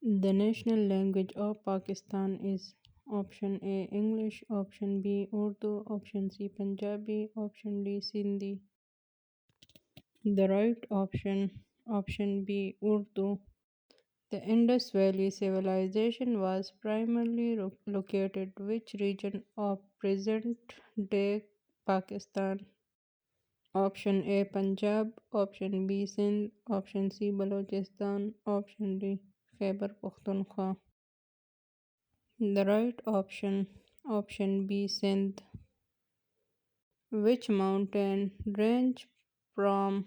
The national language of Pakistan is option A English, option B Urdu, option C Punjabi, option D Sindhi. The right option B Urdu. The Indus Valley Civilization was primarily located which region of present-day Pakistan? Option A Punjab, option B Sindh, option C Balochistan, option D Khyber Pakhtunkhwa. The right option B Sindh. Which mountain range from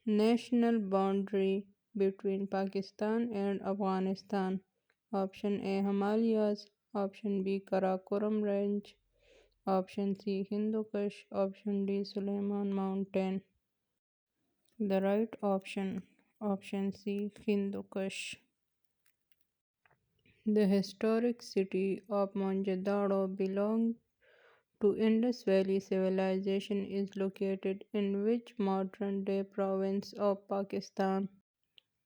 national boundary between Pakistan and Afghanistan? Option A Himalayas, option B Karakoram Range, option C Hindu Kush, option D Suleiman Mountain. The right option C Hindu Kush. The historic city of Mohenjo-daro belonged to Indus Valley Civilization is located in which modern-day province of Pakistan?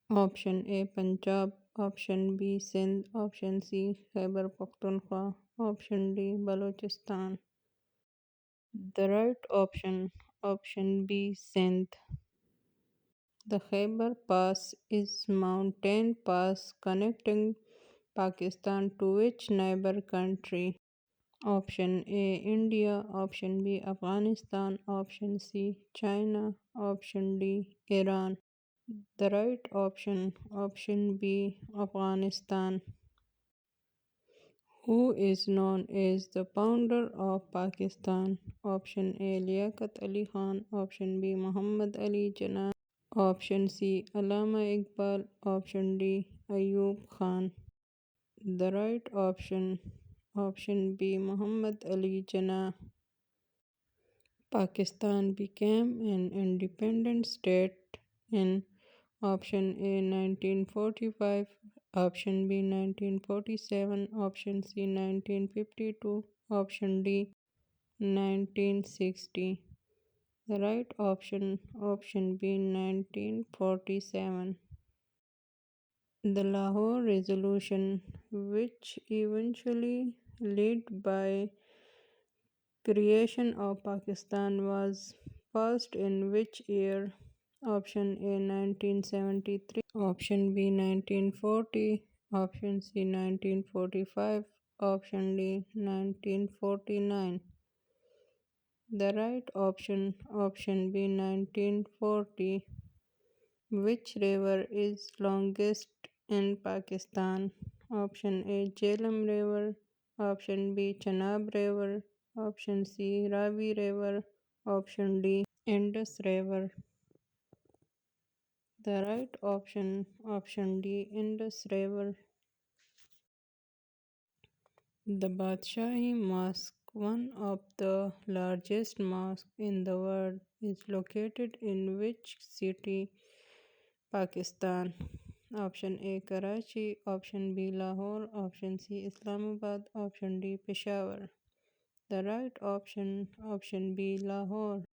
Option A Punjab, option B Sindh, option C Khyber Pakhtunkhwa, option D Balochistan. The right option B Sindh. The Khyber Pass is mountain pass connecting Pakistan to which neighbor country? Option A India, option B Afghanistan, option C China, option D Iran. The right option B Afghanistan. Who is known as the founder of Pakistan? Option A Liaquat Ali Khan, option B Muhammad Ali Jinnah, option C Allama Iqbal, option D Ayub Khan. The right option B Muhammad Ali Jinnah. Pakistan became an independent state in option A 1945, option B 1947, option C 1952, option D 1960. The right option B 1947. The Lahore Resolution, which eventually led by creation of Pakistan, was passed in which year? Option A 1973, option B 1940, option C 1945, option D 1949. The right option B 1940. Which river is longest in Pakistan? Option A Jhelum River, option B Chenab River, option C Ravi River, option D Indus River. The right option D Indus River. The Badshahi Mosque, one of the largest mosques in the world, is located in which city, Pakistan? Option A Karachi, option B Lahore, option C Islamabad, option D Peshawar. The right option B Lahore.